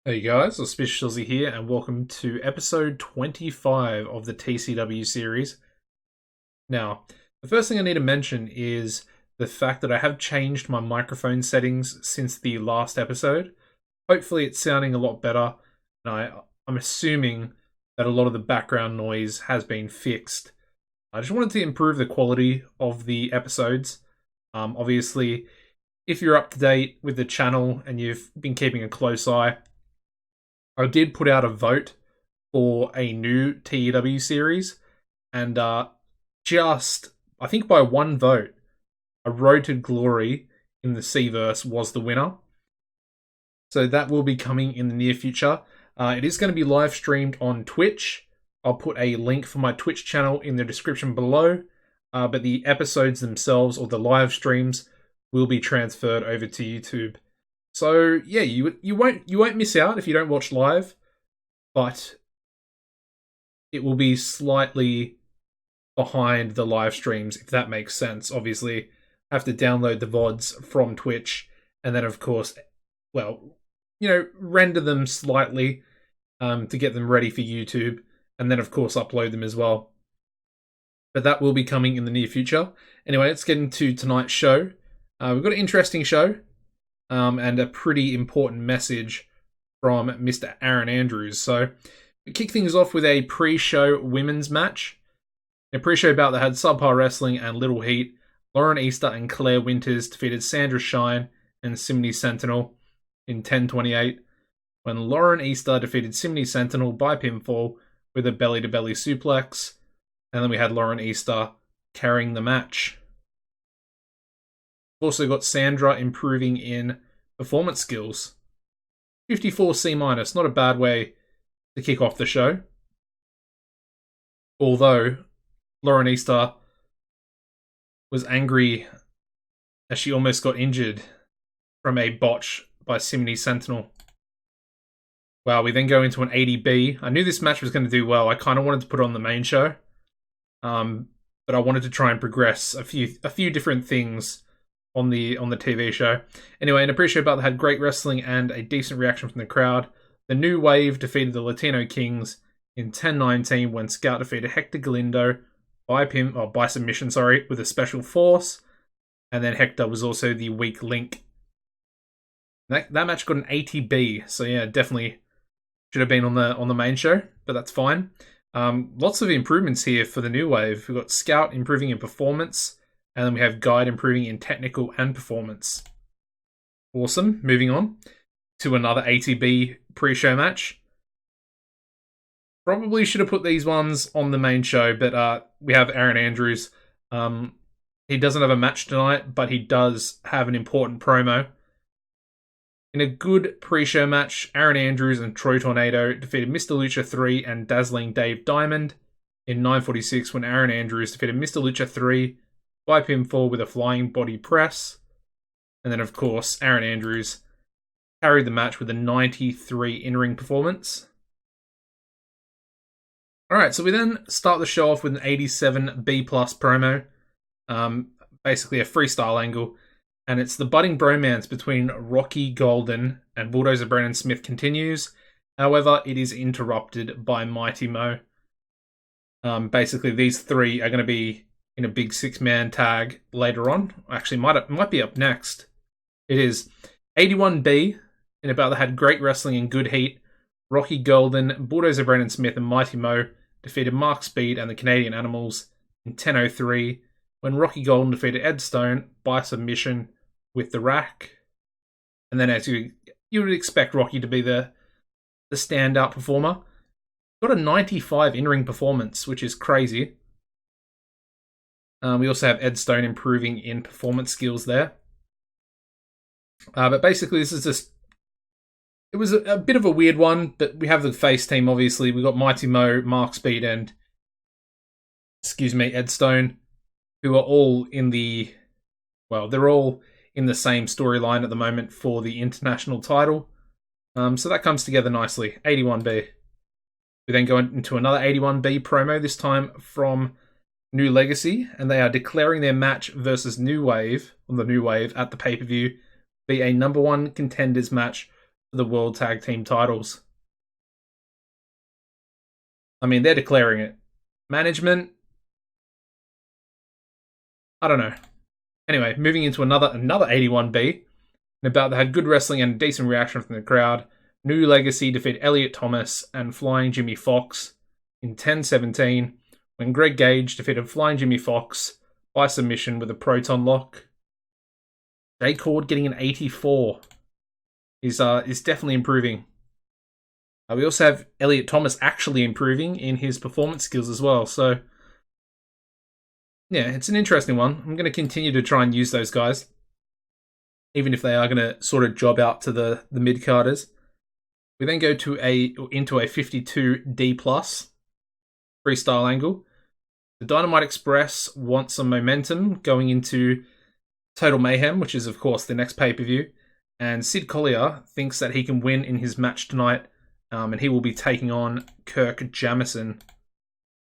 Hey guys, AuspiciousAussie here, and welcome to episode 25 of the TCW series. Now, the first thing I need to mention is the fact that I have changed my microphone settings since the last episode. Hopefully it's sounding a lot better, and I'm assuming that a lot of the background noise has been fixed. I just wanted to improve the quality of the episodes. Obviously, if you're up to date with the channel and you've been keeping a close eye, I did put out a vote for a new TEW series, and I think by one vote, A Road to Glory in the Seaverse was the winner. So that will be coming in the near future. It is going to be live streamed on Twitch. I'll put a link for my Twitch channel in the description below. But the episodes themselves, or the live streams, will be transferred over to YouTube. So yeah, you won't miss out if you don't watch live, but it will be slightly behind the live streams, if that makes sense. Obviously, I have to download the VODs from Twitch, and then of course, render them slightly to get them ready for YouTube, and then of course upload them as well. But that will be coming in the near future. Anyway, let's get into tonight's show. We've got an interesting show. And a pretty important message from Mr. Aaron Andrews. So, we kick things off with a pre-show women's match. A pre-show bout that had subpar wrestling and little heat. Lauren Easter and Claire Winters defeated Sandra Shine and Simony Sentinel in 10:28, when Lauren Easter defeated Simony Sentinel by pinfall with a belly-to-belly suplex. And then we had Lauren Easter carrying the match. Also got Sandra improving in performance skills. 54 C-, not a bad way to kick off the show. Although, Lauren Easter was angry as she almost got injured from a botch by Simony Sentinel. Wow, we then go into an 80B. I knew this match was going to do well. I kind of wanted to put it on the main show. But I wanted to try and progress a few different things on the TV show. Anyway, an pre-show bout that had great wrestling and a decent reaction from the crowd. The New Wave defeated the Latino Kings in 10:19 when Scout defeated Hector Galindo by submission, with a special force. And then Hector was also the weak link. That match got an 80B, so yeah, definitely should have been on the main show, but that's fine. Lots of improvements here for the New Wave. We've got Scout improving in performance, and then we have Guide improving in technical and performance. Awesome. Moving on to another ATB pre-show match. Probably should have put these ones on the main show, but we have Aaron Andrews. He doesn't have a match tonight, but he does have an important promo. In a good pre-show match, Aaron Andrews and Troy Tornado defeated Mr. Lucha 3 and Dazzling Dave Diamond in 9:46 when Aaron Andrews defeated Mr. Lucha 3 by pinfall with a flying body press. And then, of course, Aaron Andrews carried the match with a 93 in-ring performance. Alright, so we then start the show off with an 87 B+ promo. Basically a freestyle angle. And it's the budding bromance between Rocky Golden and Bulldozer Brandon Smith continues. However, it is interrupted by Mighty Mo. Basically, these three are going to be in a big 6-man tag later on. Actually, might be up next. It is 81B, in about that had great wrestling and good heat. Rocky Golden, Bulldozer Brandon Smith, and Mighty Mo defeated Mark Speed and the Canadian Animals in 10:03, when Rocky Golden defeated Ed Stone by submission with the rack. And then, as you would expect Rocky to be the standout performer, got a 95 in-ring performance, which is crazy. We also have Ed Stone improving in performance skills there. But basically, this is just... It was a bit of a weird one, but we have the face team, obviously. We got Mighty Mo, Mark Speed, and... Ed Stone, who are all in the... Well, they're all in the same storyline at the moment for the international title. So that comes together nicely. 81B. We then go into another 81B promo, this time from New Legacy, and they are declaring their match versus New Wave, on the New Wave, at the pay-per-view, be a number one contenders match for the World Tag Team titles. I mean, they're declaring it. Management, I don't know. Anyway, moving into another 81B. And about that had good wrestling and a decent reaction from the crowd. New Legacy defeat Elliot Thomas and Flying Jimmy Fox in 10-17 when Greg Gage defeated Flying Jimmy Fox by submission with a Proton Lock. Jay Cord getting an 84 is definitely improving. We also have Elliot Thomas actually improving in his performance skills as well. So, yeah, it's an interesting one. I'm going to continue to try and use those guys, even if they are going to sort of job out to the mid-carders. We then go to into a 52D plus freestyle angle. The Dynamite Express want some momentum going into Total Mayhem, which is, of course, the next pay-per-view. And Sid Collier thinks that he can win in his match tonight, and he will be taking on Kirk Jamison.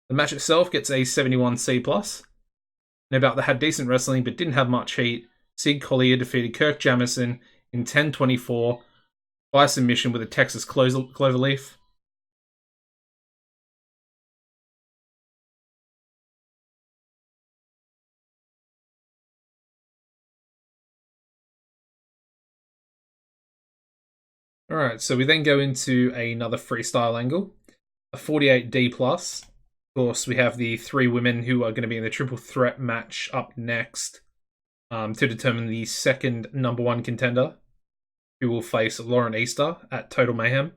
The match itself gets a 71C plus. No doubt they had decent wrestling, but didn't have much heat. Sid Collier defeated Kirk Jamison in 10-24 by submission with a Texas Cloverleaf. Alright, so we then go into another freestyle angle, a 48D plus. Of course, we have the three women who are going to be in the triple threat match up next to determine the second number one contender, who will face Lauren Easter at Total Mayhem.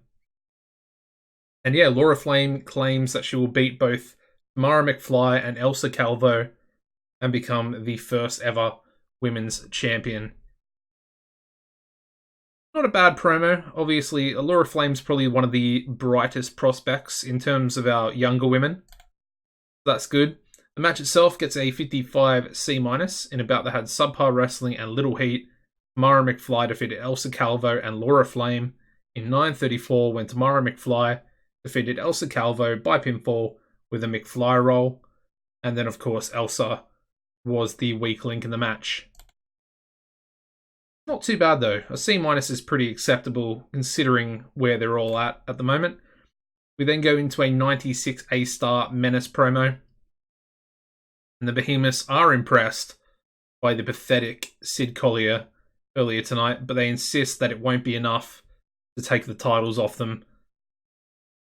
And yeah, Laura Flame claims that she will beat both Tamara McFly and Elsa Calvo and become the first ever women's champion. Not a bad promo. Obviously, Laura Flame's probably one of the brightest prospects in terms of our younger women. That's good. The match itself gets a 55C-, in about that had subpar wrestling and little heat. Tamara McFly defeated Elsa Calvo and Laura Flame in 9:34 when Tamara McFly defeated Elsa Calvo by pinfall with a McFly roll. And then, of course, Elsa was the weak link in the match. Not too bad, though. A C- is pretty acceptable considering where they're all at the moment. We then go into a 96 A-star Menace promo. And the Behemoths are impressed by the pathetic Sid Collier earlier tonight, but they insist that it won't be enough to take the titles off them.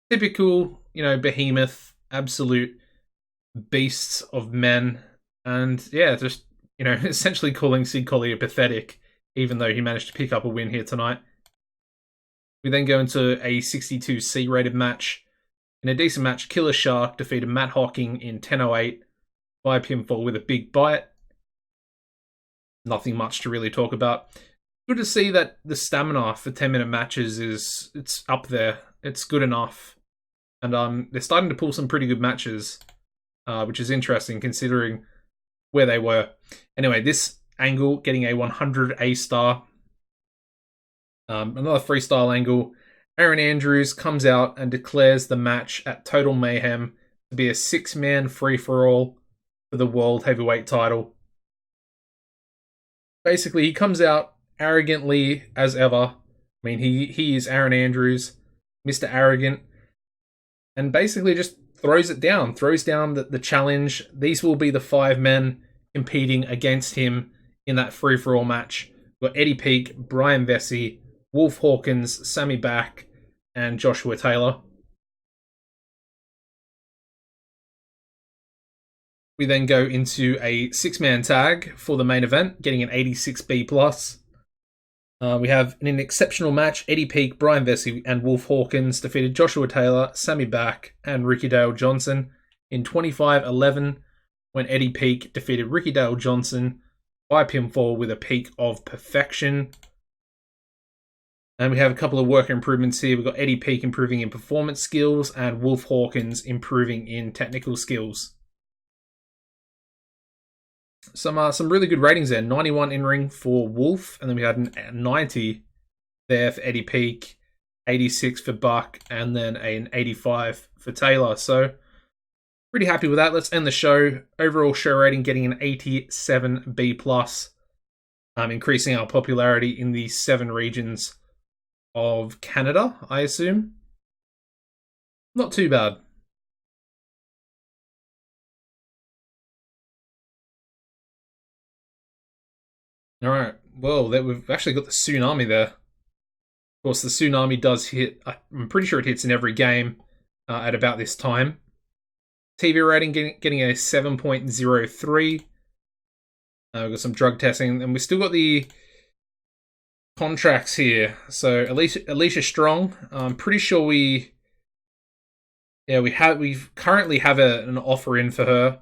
Typical, Behemoth, absolute beasts of men. And yeah, just, essentially calling Sid Collier pathetic, even though he managed to pick up a win here tonight. We then go into a 62C rated match. In a decent match, Killer Shark defeated Matt Hocking in 10:08 by pinfall with a big bite. Nothing much to really talk about. Good to see that the stamina for 10-minute matches it's up there. It's good enough. And they're starting to pull some pretty good matches, which is interesting considering where they were. Anyway, this angle getting a 100 A-star. Another freestyle angle. Aaron Andrews comes out and declares the match at Total Mayhem to be a 6-man free-for-all for the World Heavyweight title. Basically, he comes out arrogantly as ever. I mean, he is Aaron Andrews, Mr. Arrogant, and basically just throws down the challenge. These will be the 5 men competing against him in that free-for-all match. We've got Eddie Peak, Brian Vesey, Wolf Hawkins, Sammy Back, and Joshua Taylor. We then go into a 6-man tag for the main event, getting an 86B+. We have in an exceptional match, Eddie Peak, Brian Vesey, and Wolf Hawkins defeated Joshua Taylor, Sammy Back, and Ricky Dale Johnson in 25-11 when Eddie Peak defeated Ricky Dale Johnson by pinfall with a peak of perfection. And we have a couple of worker improvements here. We've got Eddie Peak improving in performance skills and Wolf Hawkins improving in technical skills. Some really good ratings there. 91 in-ring for Wolf, and then we had a 90 there for Eddie Peak, 86 for Buck, and then an 85 for Taylor. So, pretty happy with that. Let's end the show. Overall show rating getting an 87B+, increasing our popularity in the 7 regions of Canada, I assume. Not too bad. Alright, well, we've actually got the tsunami there. Of course, the tsunami does hit, I'm pretty sure it hits in every game at about this time. TV rating getting a 7.03. We've got some drug testing, and we've still got the contracts here. So Alicia Strong, I'm pretty sure we currently have an offer in for her.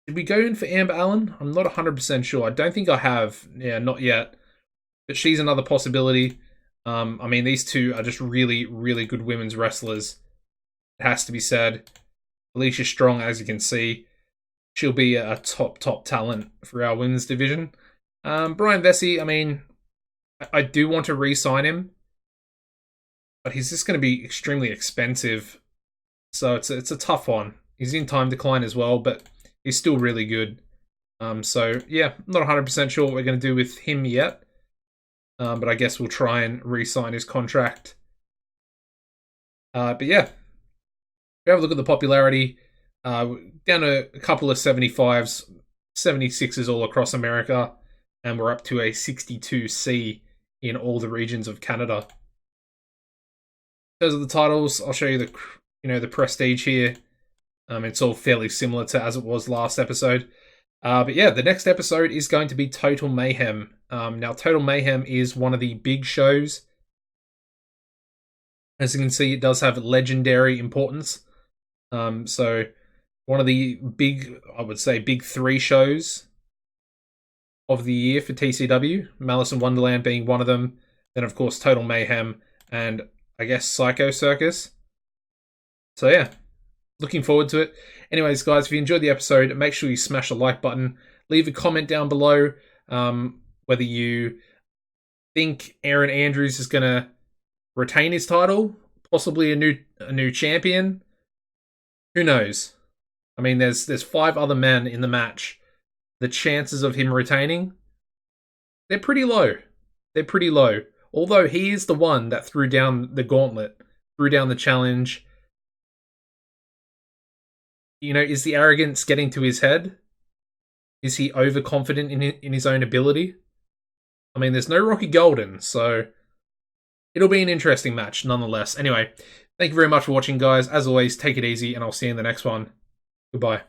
Did we go in for Amber Allen? I'm not 100% sure. I don't think I have. Yeah, not yet. But she's another possibility. I mean, these two are just really, really good women's wrestlers. It has to be said. Alicia Strong, as you can see, she'll be a top talent for our women's division. Brian Vesey, I mean, I do want to re-sign him, but he's just going to be extremely expensive. So it's a tough one. He's in time decline as well, but he's still really good. So yeah, I'm not 100% sure what we're going to do with him yet. But I guess we'll try and re-sign his contract. But yeah, we have a look at the popularity. Down to a couple of 75s, 76s all across America, and we're up to a 62C in all the regions of Canada. In terms of the titles, I'll show you the prestige here. It's all fairly similar to as it was last episode. But yeah, the next episode is going to be Total Mayhem. Now, Total Mayhem is one of the big shows. As you can see, it does have legendary importance. So one of the big, I would say, big three shows of the year for TCW. Malice in Wonderland being one of them. Then, of course, Total Mayhem and, I guess, Psycho Circus. So yeah, looking forward to it. Anyways, guys, if you enjoyed the episode, make sure you smash the like button. Leave a comment down below whether you think Aaron Andrews is going to retain his title, possibly a new champion. Who knows? I mean, there's 5 other men in the match. The chances of him retaining, they're pretty low. They're pretty low. Although he is the one that threw down the gauntlet, threw down the challenge. You know, is the arrogance getting to his head? Is he overconfident in his own ability? I mean, there's no Rocky Golden, so it'll be an interesting match nonetheless. Anyway, thank you very much for watching, guys. As always, take it easy, and I'll see you in the next one. Goodbye.